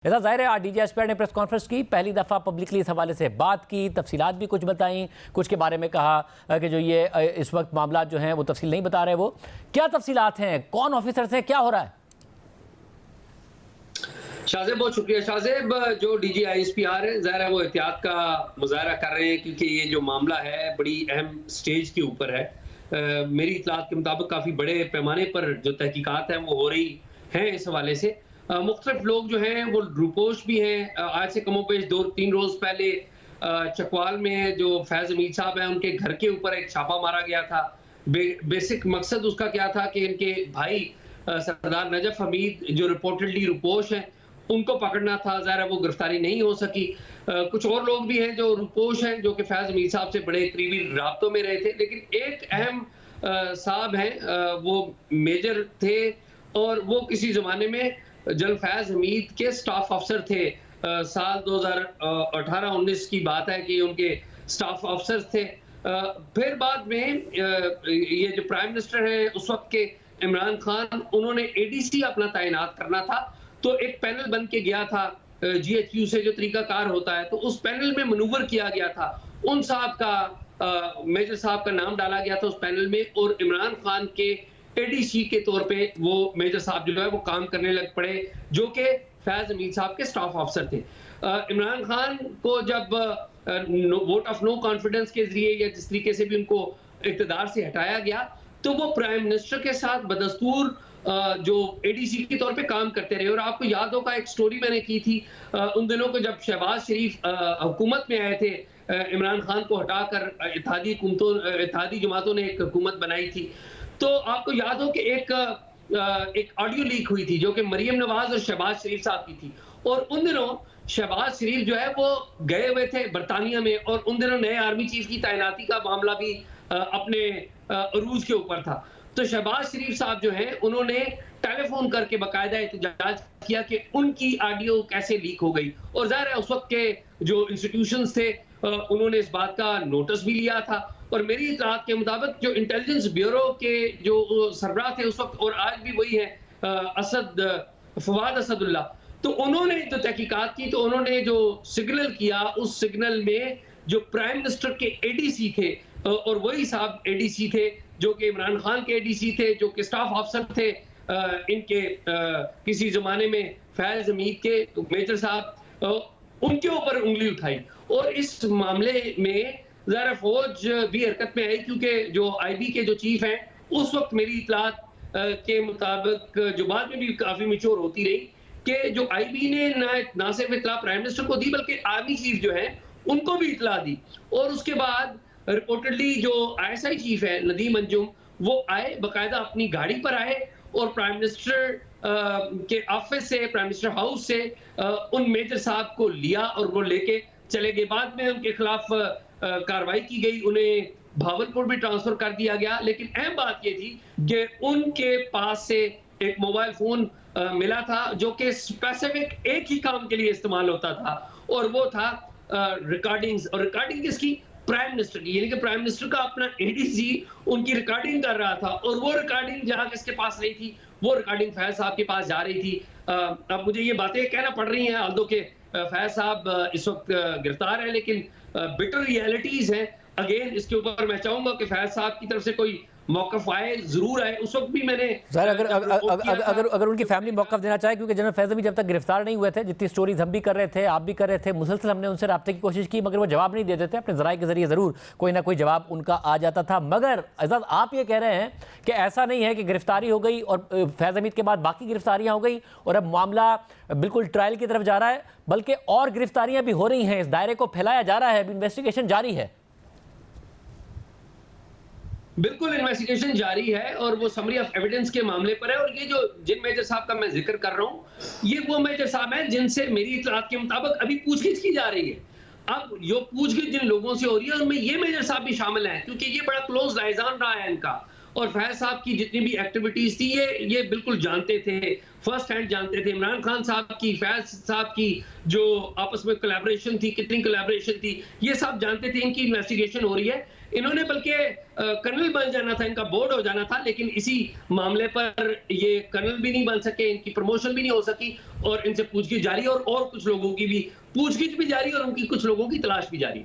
ऐसा जाहिर है आज डीजी एसपीआर ने प्रेस कॉन्फ्रेंस की, पहली दफ़ा पब्लिकली इस हवाले से बात की, तफसीलात भी कुछ बताई, कुछ के बारे में कहा कि जो ये इस वक्त मामला जो हैं वो तफसील नहीं बता रहे। वो क्या तफसीलात हैं, कौन ऑफिसर्स हैं, क्या हो रहा है? शाहजेब बहुत शुक्रिया। शाहजेब जो डीजी एसपीआर है, ज़ाहिर है वो एहतियात का मुजाहरा कर रहे हैं क्योंकि ये जो मामला है बड़ी अहम स्टेज के ऊपर है। मेरी इत्तलात के मुताबिक काफ़ी बड़े पैमाने पर जो तहकीकात हैं वो हो रही हैं इस हवाले से। मुख्तलिफ लोग जो हैं वो रूपोश भी हैं। आज से कमोबेश 2-3 रोज़ पहले चकवाल में जो फैज़ हमीद साहब हैं उनके घर के ऊपर एक छापा मारा गया था। बेसिक मकसद उसका क्या था कि इनके भाई सरदार नजफ हमीद जो रिपोर्टेडली रूपोश हैं उनको पकड़ना था। ज़ाहिर है वो गिरफ्तारी नहीं हो सकी। कुछ और लोग भी हैं जो रूपोश हैं, जो कि फैज़ हमीद साहब से बड़े करीबी राब्तों में रहे थे। लेकिन एक अहम साहब हैं, वो मेजर थे और वो किसी ज़माने में जनरल फैज़ हमीद के स्टाफ अफसर थे। साल 2018-19 की बात है कि उनके स्टाफ अफसर थे। फिर बाद में ये जो प्राइम मिनिस्टर हैं उस वक्त के इमरान खान, उन्होंने एडीसी अपना तैनात करना था, तो एक पैनल बन के गया था जीएचक्यू से जो तरीकाकार होता है, तो उस पैनल में मनूवर किया गया था। उन साहब का मेजर साहब का नाम डाला गया था उस पैनल में और इमरान खान के एडीसी के तौर पे वो मेजर साहब जो है वो काम करने लग पड़े, जो कि फैज़ हमीद साहब के स्टाफ अफसर थे। इमरान खान को जब वोट ऑफ नो कॉन्फिडेंस के जरिए या जिस तरीके से भी उनको इक़्तिदार से हटाया गया, तो वो प्राइम मिनिस्टर के साथ बदस्तूर जो एडीसी के तौर पे काम करते रहे। और आपको याद होगा एक स्टोरी मैंने की थी उन दिनों को जब शहबाज शरीफ हुकूमत में आए थे, इमरान खान को हटाकर इत्तेहादी जमातों ने एक हुकूमत बनाई थी। तो आपको याद हो कि एक ऑडियो लीक हुई थी जो कि मरियम नवाज और शहबाज शरीफ साहब की थी, और उन दिनों शहबाज शरीफ जो है वो गए हुए थे बरतानिया में, और उन दिनों नए आर्मी चीफ की तैनाती का मामला भी अपने अरूज के ऊपर था। तो शहबाज शरीफ साहब जो हैं उन्होंने टेलीफोन करके बाकायदा एहतजाज किया कि उनकी ऑडियो कैसे लीक हो गई, और ज़ाहिर है उस वक्त के जो इंस्टीट्यूशंस थे उन्होंने इस बात का नोटिस भी लिया था। और मेरी इत्तलात के मुताबिक जो इंटेलिजेंस ब्यूरो के जो सरबराह थे उस वक्त, और आज भी वही है, फवाद असदुल्ला, तो उन्होंने जो तहकीकात की तो उन्होंने जो सिग्नल किया, उस सिग्नल में जो प्राइम मिनिस्टर के एडीसी थे और वही साहब एडीसी थे जो कि इमरान खान के एडीसी थे, जो कि स्टाफ अफसर थे इनके किसी जमाने में फैज़ हमीद के मेजर साहब, उनके ऊपर उंगली उठाई। और इस मामले में ज़रा फौज भी हरकत में आई क्योंकि जो आईबी के जो चीफ हैं उस वक्त मेरी इत्तलात के मुताबिक, जो बाद में भी काफ़ी मैच्योर होती रही, कि जो आईबी ने ना सिर्फ इत्तला प्राइम मिनिस्टर को दी बल्कि आर्मी चीफ जो हैं उनको भी इत्तला दी। और उसके बाद रिपोर्टेडली जो आईएसआई चीफ है नदीम अंजुम, वो आए, बाकायदा अपनी गाड़ी पर आए और प्राइम मिनिस्टर के ऑफिस से, प्राइम मिनिस्टर हाउस से उन मेजर साहब को लिया और वो लेके चले गए। बाद में उनके खिलाफ कार्रवाई की गई, उन्हें भावलपुर भी ट्रांसफर कर दिया गया। लेकिन अहम बात ये थी कि उनके पास से एक मोबाइल फोन मिला था जो कि स्पेसिफिक एक ही काम के लिए इस्तेमाल होता था, और वो था रिकॉर्डिंग्स। और रिकॉर्डिंग किसकी? प्राइम मिनिस्टर की, यानी कि प्राइम मिनिस्टर का अपना एडीसी उनकी रिकॉर्डिंग कर रहा था, और वो रिकॉर्डिंग जहां किसके पास रही थी, वो रिकॉर्डिंग फैज साहब के पास जा रही थी। अब मुझे ये बातें कहना पड़ रही हैं, आल्दो के फैज साहब इस वक्त गिरफ्तार है, लेकिन बिटर रियलिटीज हैं। अगेन इसके ऊपर मैं चाहूंगा कि फैज साहब की तरफ से कोई मौकफ आए, जरूर आए। उस वक्त भी मैंने अगर उनकी फैमिली मौकफ देना चाहे, क्योंकि जनरल फैज़ भी जब तक गिरफ्तार नहीं हुए थे, जितनी स्टोरीज हम भी कर रहे थे, आप भी कर रहे थे, मुसलसल हमने उनसे राब्ते की कोशिश की, मगर वो जवाब नहीं देते थे। अपने ज़राए के जरिए ज़रूर कोई ना कोई जवाब उनका आ जाता था। मगर एजाज, आप ये कह रहे हैं कि ऐसा नहीं है कि गिरफ्तारी हो गई और फैज़ हमीद के बाद बाकी गिरफ्तारियाँ हो गई और अब मामला बिल्कुल ट्रायल की तरफ जा रहा है, बल्कि और गिरफ्तारियाँ भी हो रही हैं, इस दायरे को फैलाया जा रहा है, इन्वेस्टिगेशन जारी है। बिल्कुल इन्वेस्टिगेशन जारी है और वो समरी ऑफ एविडेंस के मामले पर है। और ये जो जिन मेजर साहब का मैं जिक्र कर रहा हूँ, ये वो मेजर साहब हैं जिनसे मेरी इत्तलात के मुताबिक अभी पूछगिछ की जा रही है। अब जो पूछगिछ जिन लोगों से हो रही है उनमें ये मेजर साहब भी शामिल हैं, क्योंकि ये बड़ा क्लोज लाइजान रहा है इनका। और फैज साहब की जितनी भी एक्टिविटीज थी ये बिल्कुल जानते थे, फर्स्ट हैंड जानते थे। इमरान खान साहब की, फैज साहब की जो आपस में कोलैबोरेशन थी, कितनी कोलैबोरेशन थी, ये सब जानते थे। इनकी इन्वेस्टिगेशन हो रही है। इन्होंने बल्कि कर्नल बन जाना था, इनका बोर्ड हो जाना था, लेकिन इसी मामले पर ये कर्नल भी नहीं बन सके, इनकी प्रमोशन भी नहीं हो सकी और इनसे पूछगिछ जारी और कुछ लोगों की भी पूछगिछ भी जारी और उनकी कुछ लोगों की तलाश भी जारी।